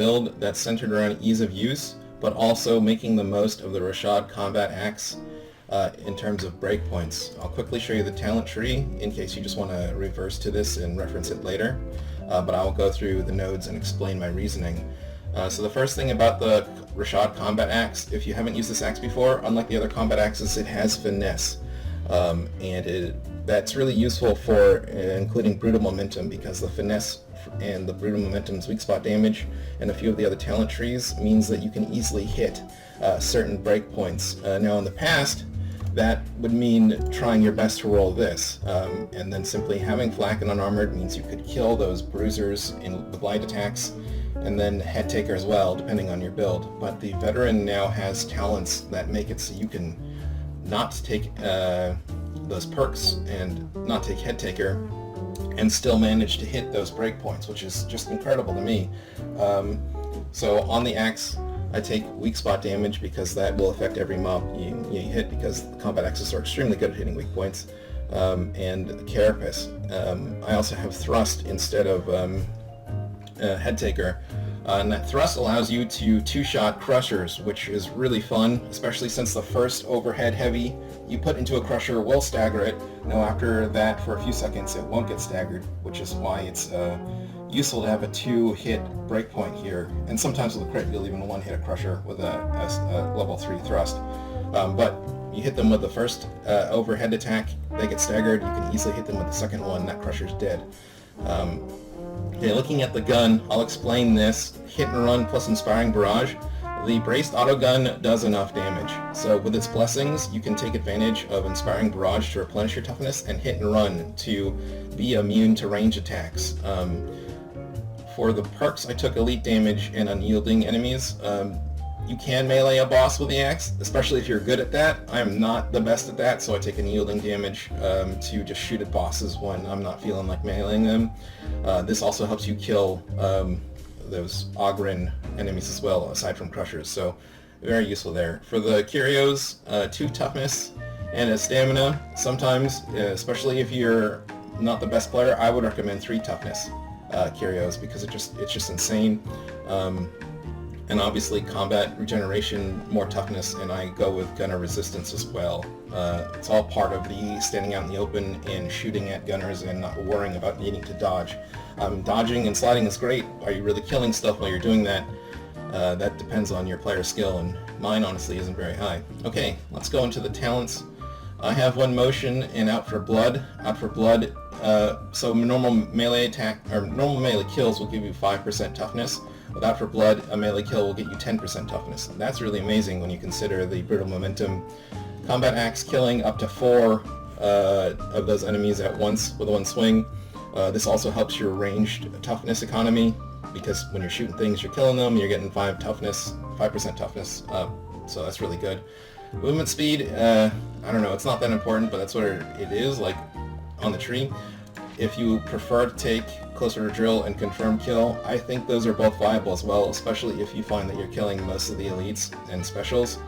build that's centered around ease of use, but also making the most of the Rashad combat axe in terms of breakpoints. I'll quickly show you the talent tree in case you just want to reverse to this and reference it later, but I will go through the nodes and explain my reasoning. So the first thing about the Rashad combat axe, if you haven't used this axe before, unlike the other combat axes, it has finesse. That's really useful for including brutal momentum, because the finesse and the brutal momentum's weak spot damage and a few of the other talent trees means that you can easily hit certain breakpoints. Now in the past, that would mean trying your best to roll this, and then simply having flak and unarmored means you could kill those bruisers in the blind attacks, and then head taker as well, depending on your build. But the veteran now has talents that make it so you can not take those perks and not take head taker and still manage to hit those breakpoints, which is just incredible to me. So on the axe, I take weak spot damage because that will affect every mob you hit, because the combat axes are extremely good at hitting weak points, and carapace. I also have thrust instead of head taker, and that thrust allows you to two-shot crushers, which is really fun, especially since the first overhead heavy you put into a crusher will stagger it. Now after that, for a few seconds, it won't get staggered, which is why it's useful to have a two-hit breakpoint here, and sometimes with a crit you'll even one-hit a crusher with a level 3 thrust. But you hit them with the first overhead attack, they get staggered. You can easily hit them with the second one, that crusher's dead. Okay, looking at the gun, I'll explain this. Hit and run plus inspiring barrage. The braced autogun does enough damage, so with its blessings you can take advantage of inspiring barrage to replenish your toughness, and hit and run to be immune to range attacks. For the perks, I took elite damage and unyielding enemies. You can melee a boss with the axe, especially if you're good at that. I am not the best at that, so I take unyielding damage to just shoot at bosses when I'm not feeling like meleeing them. This also helps you kill those Ogren enemies as well, aside from crushers, so very useful there. For the Curios, 2 toughness and a stamina. Sometimes, especially if you're not the best player, I would recommend 3 toughness Curios, because it's just insane. And obviously combat regeneration, more toughness, and I go with gunner resistance as well. It's all part of the standing out in the open and shooting at gunners and not worrying about needing to dodge. Dodging and sliding is great. Are you really killing stuff while you're doing that? That depends on your player skill, and mine honestly isn't very high. Okay, let's go into the talents. I have one motion and out for blood. Out for blood, so normal melee attack or normal melee kills will give you 5% toughness. With Out for Blood, a melee kill will get you 10% toughness. That's really amazing when you consider the brutal momentum. Combat axe killing up to 4 of those enemies at once with one swing. This also helps your ranged toughness economy, because when you're shooting things, you're killing them, you're getting 5% toughness, so that's really good. Movement speed, I don't know, it's not that important, but that's what it is, like on the tree. If you prefer to take Closer to Drill and Confirm Kill, I think those are both viable as well, especially if you find that you're killing most of the elites and specials.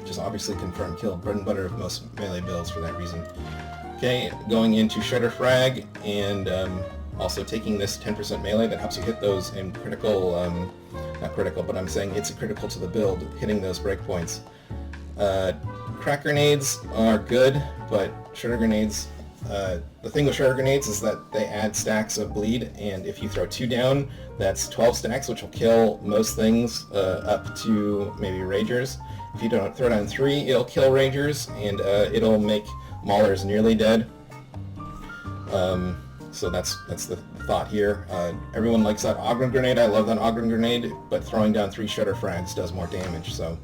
Just obviously Confirm Kill, bread and butter of most melee builds for that reason. Okay, going into Shredder Frag, and also taking this 10% melee that helps you hit those in critical, not critical, but I'm saying it's critical to the build, hitting those breakpoints. Crack grenades are good, but shredder grenades, the thing with shredder grenades is that they add stacks of bleed, and if you throw 2 down, that's 12 stacks, which will kill most things up to maybe ragers. If you don't throw down 3, it'll kill ragers, and it'll make maulers nearly dead. So that's the thought here. Everyone likes that Ogren grenade. I love that Ogren grenade, but throwing down 3 shredder frags does more damage. So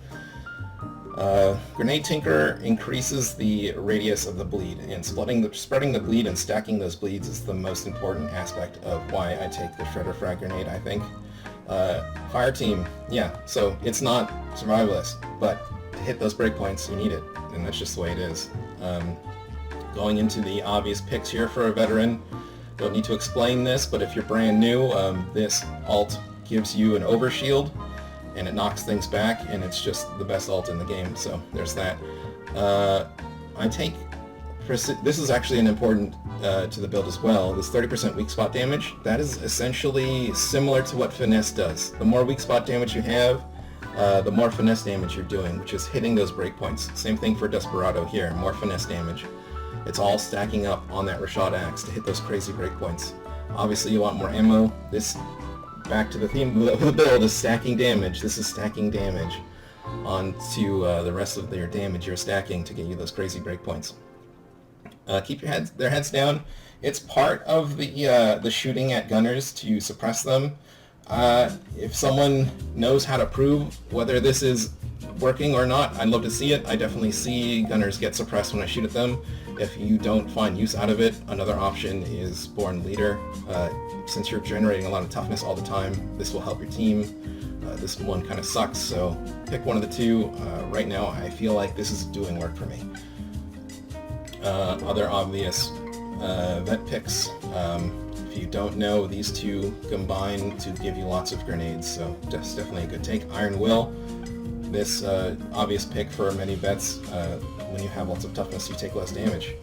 Grenade Tinker increases the radius of the bleed, and spreading the bleed and stacking those bleeds is the most important aspect of why I take the Shredder Frag Grenade, I think. Fire Team, yeah, so it's not survivalist, but to hit those breakpoints you need it, and that's just the way it is. Going into the obvious picks here for a veteran, don't need to explain this, but if you're brand new, this alt gives you an overshield, and it knocks things back, and it's just the best ult in the game, so there's that. I take this is actually an important to the build as well. This 30% weak spot damage, that is essentially similar to what finesse does. The more weak spot damage you have, the more finesse damage you're doing, which is hitting those breakpoints. Same thing for Desperado here, more finesse damage. It's all stacking up on that Rashad Axe to hit those crazy breakpoints. Obviously you want more ammo. This, back to the theme of the build, is stacking damage. This is stacking damage onto the rest of your damage you're stacking to get you those crazy breakpoints. Keep their heads down. It's part of the shooting at gunners to suppress them. If someone knows how to prove whether this is working or not, I'd love to see it. I definitely see gunners get suppressed when I shoot at them. If you don't find use out of it, another option is Born Leader. Since you're generating a lot of toughness all the time, this will help your team. This one kind of sucks, so pick one of the two. Right now, I feel like this is doing work for me. Other obvious vet picks. If you don't know, these two combine to give you lots of grenades, so that's definitely a good take. Iron Will, this obvious pick for many vets. When you have lots of toughness, you take less damage.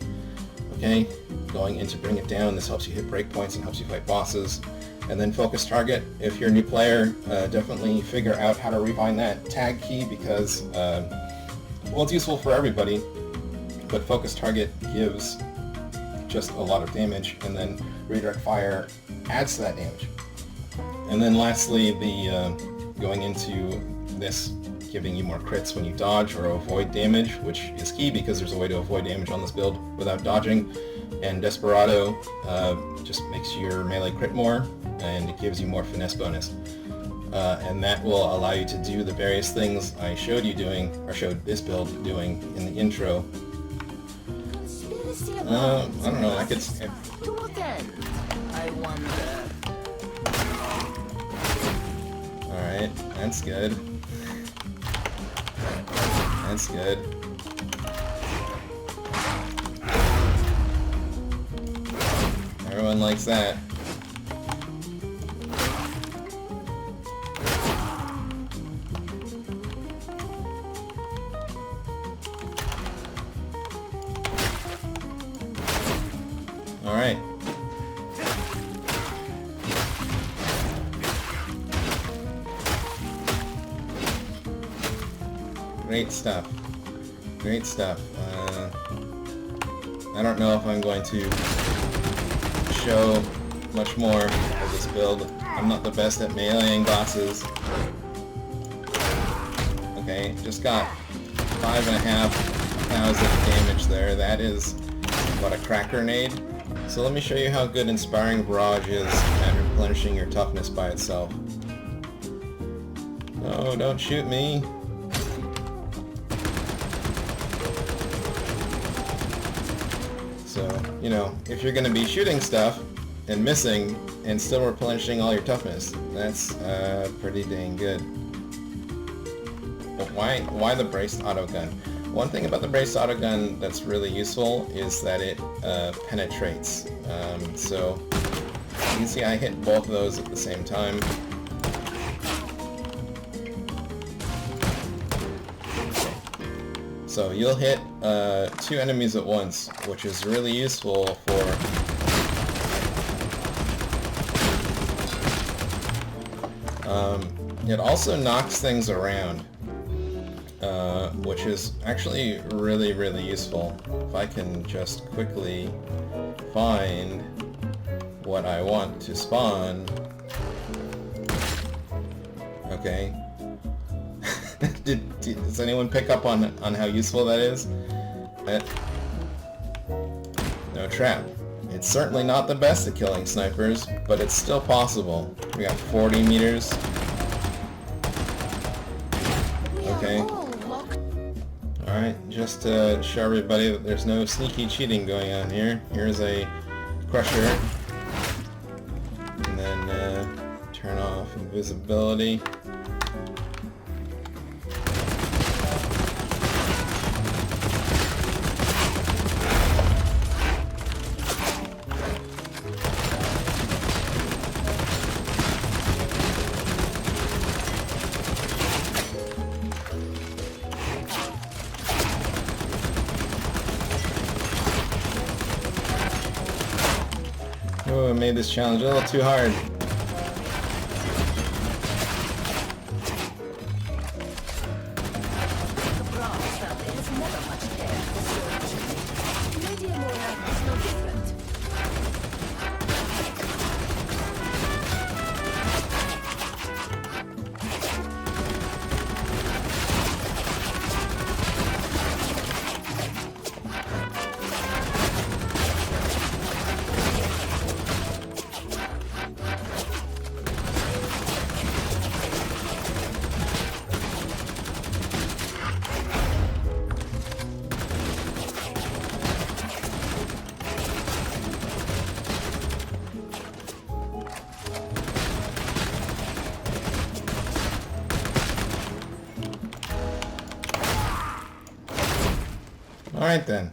Okay, going in to bring it down, this helps you hit breakpoints and helps you fight bosses. And then Focus Target, if you're a new player, definitely figure out how to refine that tag key because, well, it's useful for everybody, but Focus Target gives just a lot of damage, and then Redirect Fire adds to that damage. And then lastly, the going into this giving you more crits when you dodge or avoid damage, which is key because there's a way to avoid damage on this build without dodging. And Desperado just makes your melee crit more, and it gives you more finesse bonus. And that will allow you to do the various things I showed you doing, or showed this build doing in the intro. I don't know, I could... I wonder. Alright, that's good. That's good. Everyone likes that. Alright. Great stuff. Great stuff. I don't know if I'm going to show much more of this build. I'm not the best at meleeing bosses. Okay, just got 5,500 damage there. That is, what, a crack grenade? So let me show you how good Inspiring Barrage is at replenishing your toughness by itself. No, don't shoot me. So, you know, if you're going to be shooting stuff and missing and still replenishing all your toughness, that's pretty dang good. But why the braced autogun? One thing about the braced autogun that's really useful is that it penetrates. So you can see I hit both of those at the same time. So you'll hit 2 enemies at once, which is really useful for it also knocks things around, which is actually really, really useful. If I can just quickly find what I want to spawn. Okay. Does anyone pick up on how useful that is? No trap. It's certainly not the best at killing snipers, but it's still possible. We got 40 meters. Okay. Alright, just to show everybody that there's no sneaky cheating going on here. Here's a crusher. And then turn off invisibility. have made this challenge a little too hard. The Brahms family has never much cared for swordmanship. Lady Amora is no different. Alright then.